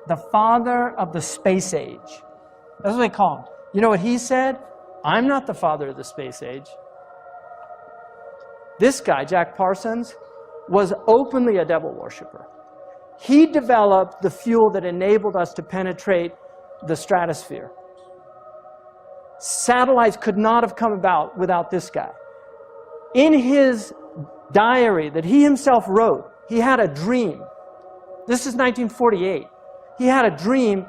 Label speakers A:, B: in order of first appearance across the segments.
A: the father of the space age. That's what they call him. You know what he said? I'm not the father of the space age. This guy, Jack Parsons, was openly a devil worshiper. He developed the fuel that enabled us to penetrate the stratosphere. Satellites could not have come about without this guy. In his diary that he himself wrote, he had a dream. This is 1948. He had a dream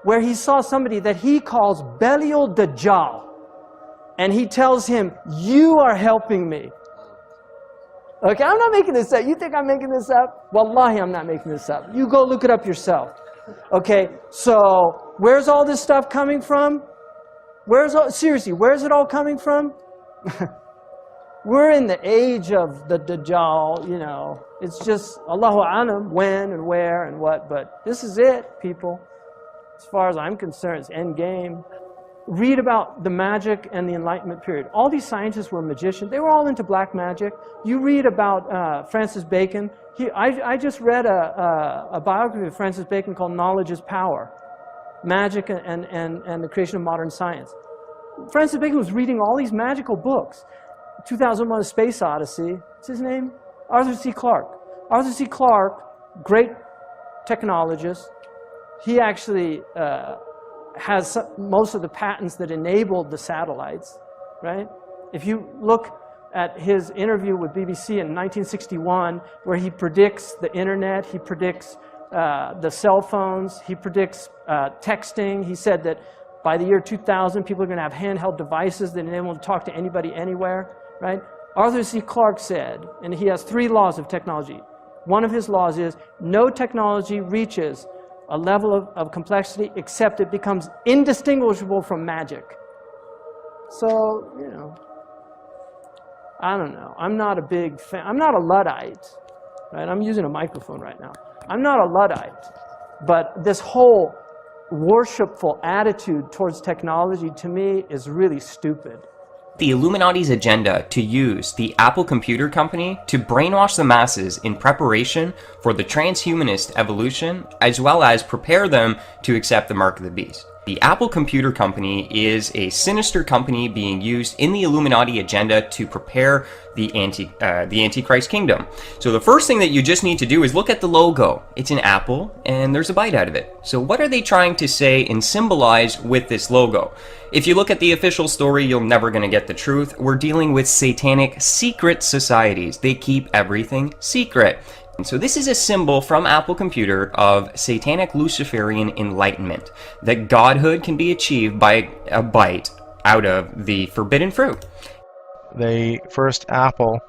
A: where he saw somebody that he calls Belial Dajjal. And he tells him, you are helping me. Okay, I'm not making this up. You think I'm making this up? Wallahi, I'm not making this up. You go look it up yourself. Okay, so where's all this stuff coming from? Seriously, where's it all coming from? We're in the age of the Dajjal, you know. It's just Allahu Alam, when and where and what, but this is it, people. As far as I'm concerned, it's end game. Read about the magic and the Enlightenment period. All these scientists were magicians. They were all into black magic. You read about Francis Bacon. I just read a biography of Francis Bacon called Knowledge is Power, Magic and the Creation of Modern Science. Francis Bacon was reading all these magical books. 2001: A Space Odyssey. What's his name? Arthur C. Clarke. Arthur C. Clarke, great technologist. He actually has most of the patents that enabled the satellites, right? If you look at his interview with BBC in 1961, where he predicts the internet, he predicts the cell phones, he predicts texting. He said that by the year 2000, people are going to have handheld devices that enable them to talk to anybody anywhere, right? Arthur C. Clarke said, and he has 3 laws of technology. One of his laws is, no technology reaches a level of complexity except it becomes indistinguishable from magic. So, you know, I don't know. I'm not a big fan. I'm not a Luddite, right? I'm using a microphone right now. I'm not a Luddite, but this whole worshipful attitude towards technology to me is really stupid.
B: The Illuminati's agenda to use the Apple Computer Company to brainwash the masses in preparation for the transhumanist evolution, as well as prepare them to accept the mark of the beast. The Apple Computer Company is a sinister company being used in the Illuminati agenda to prepare the Antichrist kingdom. So the first thing that you just need to do is look at the logo. It's an apple, and there's a bite out of it. So what are they trying to say and symbolize with this logo? If you look at the official story, you're never going to get the truth. We're dealing with satanic secret societies. They keep everything secret. And so this is a symbol from Apple Computer of satanic Luciferian enlightenment, that godhood can be achieved by a bite out of the forbidden fruit.
C: The first Apple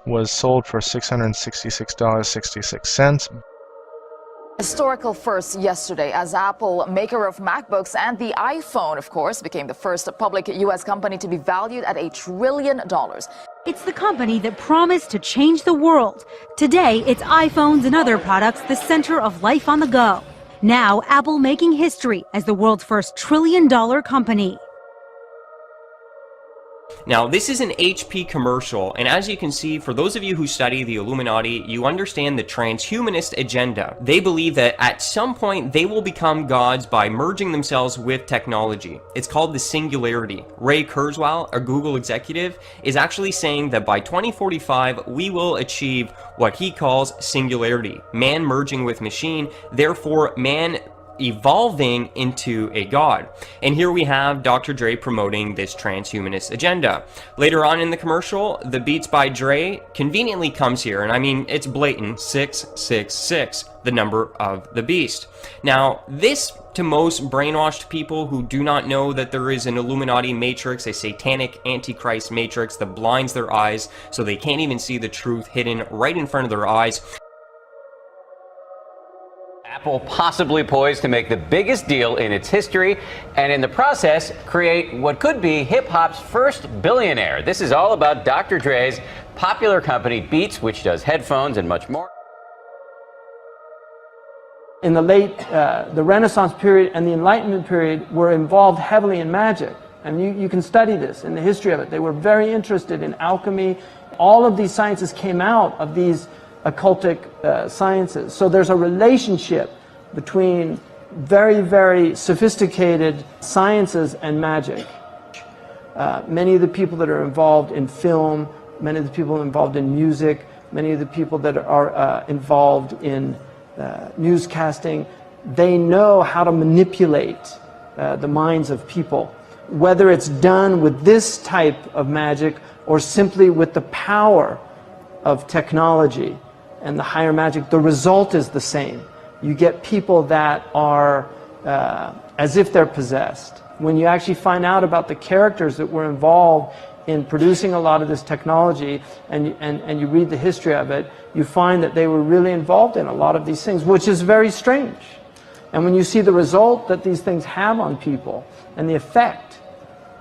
C: was sold for $666.66.
D: Historical first yesterday, as Apple, maker of MacBooks and the iPhone, of course, became the first public U.S. company to be valued at $1 trillion.
E: It's the company that promised to change the world. Today, it's iPhones and other products the center of life on the go. Now, Apple making history as the world's first trillion-dollar company.
B: Now, this is an HP commercial, and as you can see, for those of you who study the Illuminati, you understand the transhumanist agenda. They believe that at some point they will become gods by merging themselves with technology. It's called the singularity. Ray Kurzweil, a Google executive, is actually saying that by 2045 we will achieve what he calls singularity, man merging with machine, therefore man evolving into a god. And here we have Dr. Dre promoting this transhumanist agenda. Later on in the commercial, the Beats by Dre conveniently comes here, and I mean, it's blatant, 666, the number of the beast. Now, this, to most brainwashed people who do not know that there is an Illuminati matrix, a satanic antichrist matrix that blinds their eyes so they can't even see the truth hidden right in front of their eyes.
F: Apple possibly poised to make the biggest deal in its history, and in the process, create what could be hip-hop's first billionaire. This is all about Dr. Dre's popular company Beats, which does headphones and much more.
A: In the the Renaissance period and the Enlightenment period were involved heavily in magic. And you can study this in the history of it. They were very interested in alchemy. All of these sciences came out of these occultic sciences. So there's a relationship between very, very sophisticated sciences and magic. Many of the people that are involved in film, many of the people involved in music, many of the people that are involved in newscasting, they know how to manipulate the minds of people. Whether it's done with this type of magic or simply with the power of technology and the higher magic, the result is the same. You get people that are as if they're possessed. When you actually find out about the characters that were involved in producing a lot of this technology and you read the history of it, you find that they were really involved in a lot of these things, which is very strange. And when you see the result that these things have on people and the effect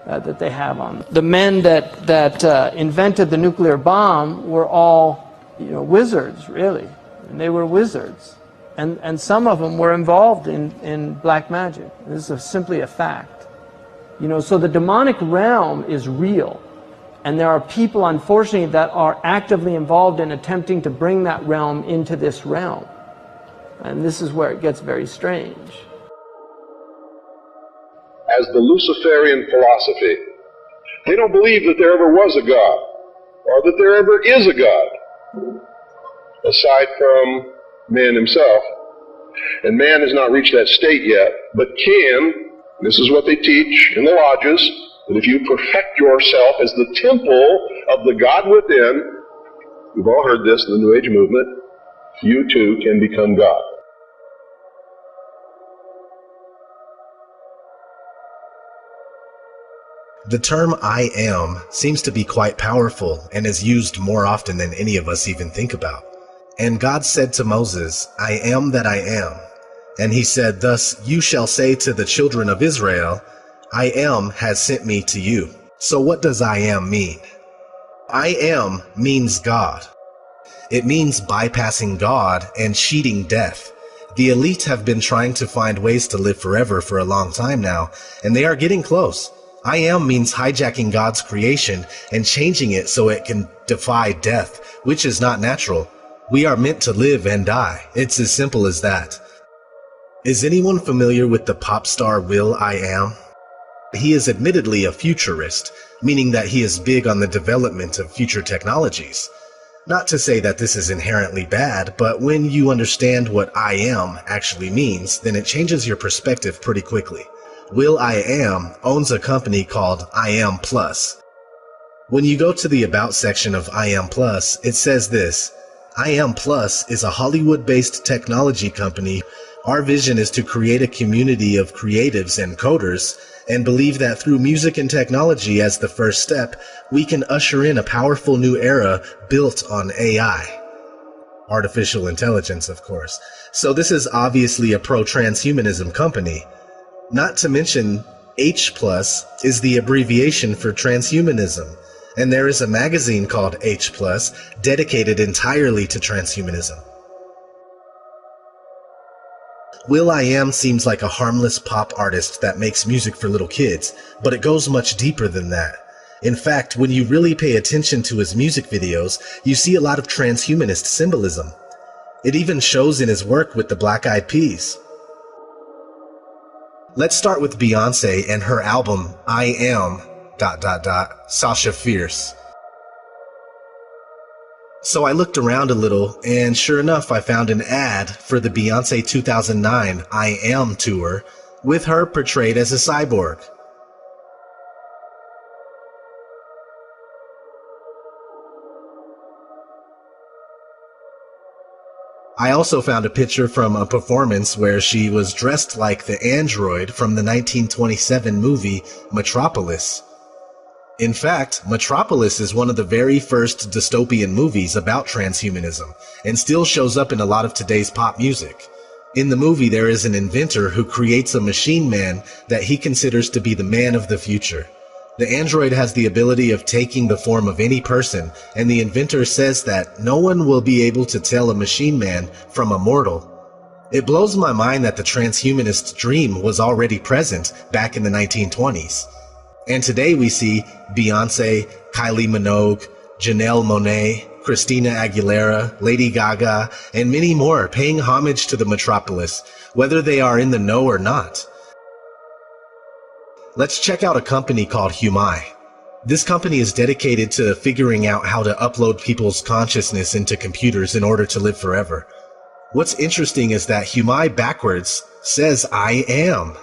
A: that they have on them. The men that invented the nuclear bomb were all, wizards, really. And they were wizards. And some of them were involved in black magic. This is simply a fact. So the demonic realm is real. And there are people, unfortunately, that are actively involved in attempting to bring that realm into this realm. And this is where it gets very strange.
G: As the Luciferian philosophy, they don't believe that there ever was a God, or that there ever is a God, aside from man himself. And man has not reached that state yet, but can, this is what they teach in the lodges, that if you perfect yourself as the temple of the God within, we've all heard this in the New Age movement, you too can become God.
H: The term I am seems to be quite powerful and is used more often than any of us even think about. And God said to Moses, I am that I am. And he said, thus you shall say to the children of Israel, I am has sent me to you. So what does I am mean? I am means God. It means bypassing God and cheating death. The elite have been trying to find ways to live forever for a long time now, and they are getting close. I am means hijacking God's creation and changing it so it can defy death, which is not natural. We are meant to live and die. It's as simple as that. Is anyone familiar with the pop star will.i.am? He is admittedly a futurist, meaning that he is big on the development of future technologies. Not to say that this is inherently bad, but when you understand what I am actually means, then it changes your perspective pretty quickly. will.i.am owns a company called I Am Plus. When you go to the About section of I Am Plus, it says this: I Am Plus is a Hollywood-based technology company. Our vision is to create a community of creatives and coders, and believe that through music and technology as the first step, we can usher in a powerful new era built on AI. Artificial intelligence, of course. So this is obviously a pro-transhumanism company. Not to mention, H+ is the abbreviation for transhumanism, and there is a magazine called H+, dedicated entirely to transhumanism. will.i.am seems like a harmless pop artist that makes music for little kids, but it goes much deeper than that. In fact, when you really pay attention to his music videos, you see a lot of transhumanist symbolism. It even shows in his work with the Black Eyed Peas. Let's start with Beyonce and her album, I Am... Sasha Fierce. So I looked around a little, and sure enough, I found an ad for the Beyonce 2009 I Am tour, with her portrayed as a cyborg. I also found a picture from a performance where she was dressed like the android from the 1927 movie Metropolis. In fact, Metropolis is one of the very first dystopian movies about transhumanism, and still shows up in a lot of today's pop music. In the movie, there is an inventor who creates a machine man that he considers to be the man of the future. The android has the ability of taking the form of any person, and the inventor says that no one will be able to tell a machine man from a mortal. It blows my mind that the transhumanist dream was already present back in the 1920s. And today we see Beyonce, Kylie Minogue, Janelle Monáe, Christina Aguilera, Lady Gaga, and many more paying homage to the metropolis, whether they are in the know or not. Let's check out a company called Humai. This company is dedicated to figuring out how to upload people's consciousness into computers in order to live forever. What's interesting is that Humai backwards says I am.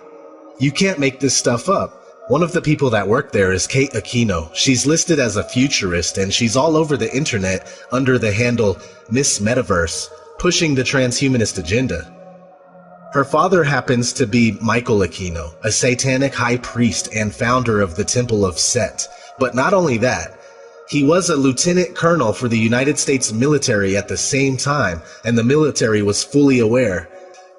H: You can't make this stuff up. One of the people that work there is Kate Aquino. She's listed as a futurist and she's all over the internet under the handle Miss Metaverse, pushing the transhumanist agenda. Her father happens to be Michael Aquino, a satanic high priest and founder of the Temple of Set. But not only that, he was a lieutenant colonel for the United States military at the same time, and the military was fully aware.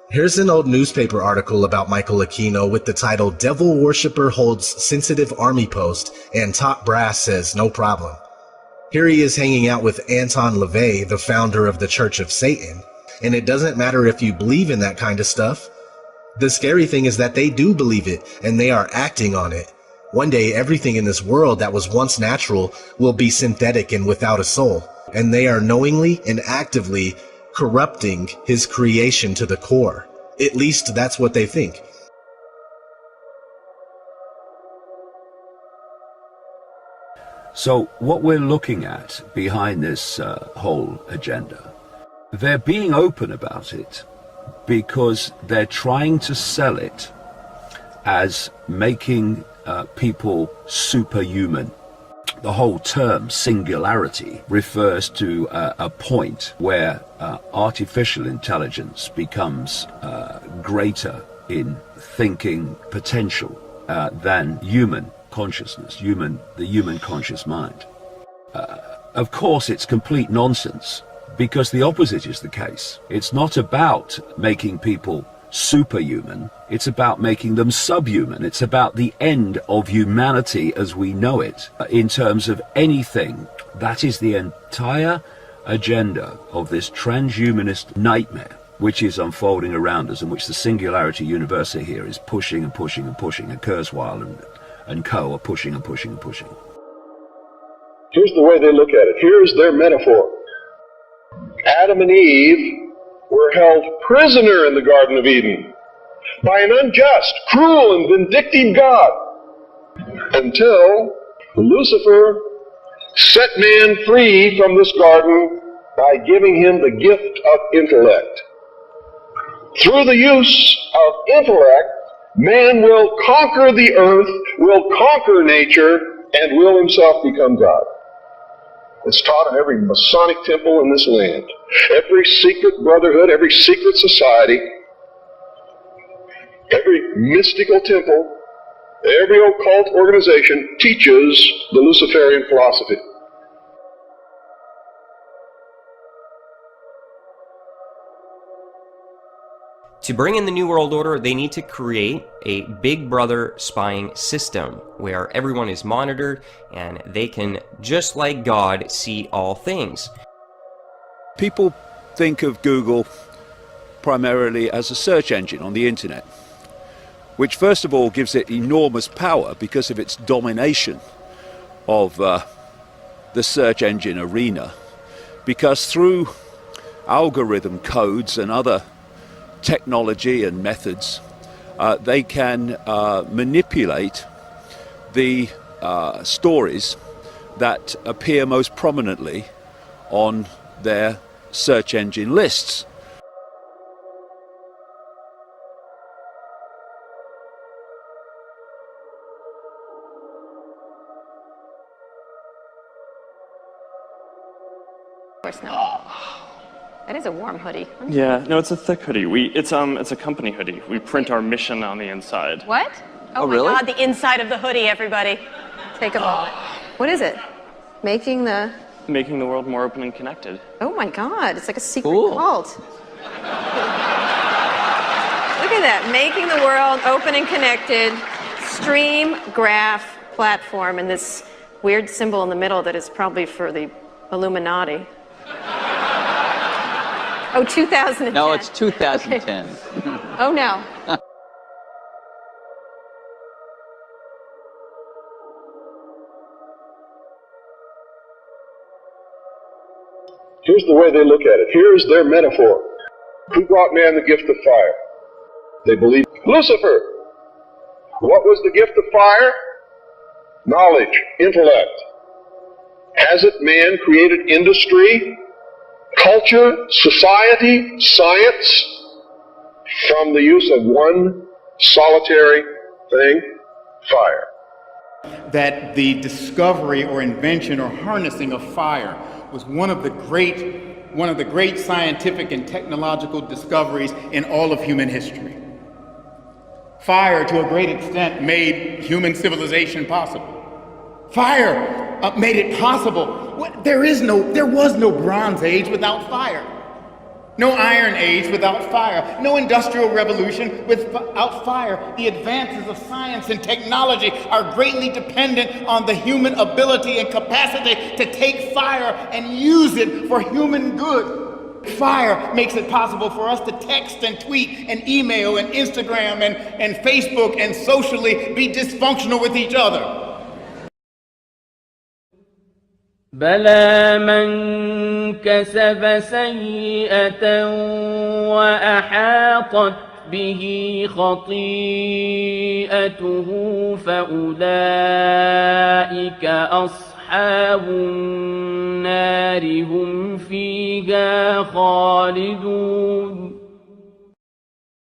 H: Here's an old newspaper article about Michael Aquino with the title "Devil Worshipper Holds Sensitive Army Post and Top Brass Says No Problem." Here he is hanging out with Anton LaVey, the founder of the Church of Satan. And it doesn't matter if you believe in that kind of stuff. The scary thing is that they do believe it, and they are acting on it. One day, everything in this world that was once natural will be synthetic and without a soul. And they are knowingly and actively corrupting his creation to the core. At least that's what they think.
I: So what we're looking at behind this whole agenda, they're being open about it because they're trying to sell it as making people superhuman. The whole term singularity refers to a point where artificial intelligence becomes greater in thinking potential than human consciousness, the human conscious mind. Of course, it's complete nonsense, because the opposite is the case. It's not about making people superhuman, it's about making them subhuman. It's about the end of humanity as we know it. In terms of anything, that is the entire agenda of this transhumanist nightmare which is unfolding around us, and which the Singularity University here is pushing and pushing and pushing, and Kurzweil and co are pushing and pushing and pushing.
G: Here's the way they look at it. Here's their metaphor. Adam and Eve were held prisoner in the Garden of Eden by an unjust, cruel, and vindictive God until Lucifer set man free from this garden by giving him the gift of intellect. Through the use of intellect, man will conquer the earth, will conquer nature, and will himself become God. It's taught in every Masonic temple in this land. Every secret brotherhood, every secret society, every mystical temple, every occult organization teaches the Luciferian philosophy.
B: To bring in the New World Order, they need to create a Big Brother spying system where everyone is monitored and they can, just like God, see all things.
J: People think of Google primarily as a search engine on the internet, which first of all gives it enormous power because of its domination of the search engine arena, because through algorithm codes and other technology and methods, they can manipulate the stories that appear most prominently on their search engine lists.
K: Of course not. That is a warm hoodie.
L: Yeah, no, it's a thick hoodie. It's a company hoodie. We print our mission on the inside.
K: What? Oh my
L: really?
K: God, the inside of the hoodie, everybody. Take a moment. What is it? Making the
L: world more open and connected.
K: Oh my God, it's like a secret cult. Look at that, making the world open and connected, stream, graph, platform, and this weird symbol in the middle that is probably for the Illuminati. Oh, 2010.
M: No, it's 2010.
K: Okay. Oh, no.
G: Here's the way they look at it. Here's their metaphor. Who brought man the gift of fire? They believe Lucifer. What was the gift of fire? Knowledge, intellect. Hasn't man created industry, culture, society, science from the use of one solitary thing? Fire.
M: That the discovery or invention or harnessing of fire was one of the great scientific and technological discoveries in all of human history. Fire, to a great extent, made human civilization possible. Fire made it possible. There was no Bronze Age without fire. No Iron Age without fire. No Industrial Revolution without fire. The advances of science and technology are greatly dependent on the human ability and capacity to take fire and use it for human good. Fire makes it possible for us to text and tweet and email and Instagram and Facebook and socially be dysfunctional with each other.
N: بلى من كسب سيئة وأحاطت به خطيئته فأولئك أصحاب النار هم فيها خالدون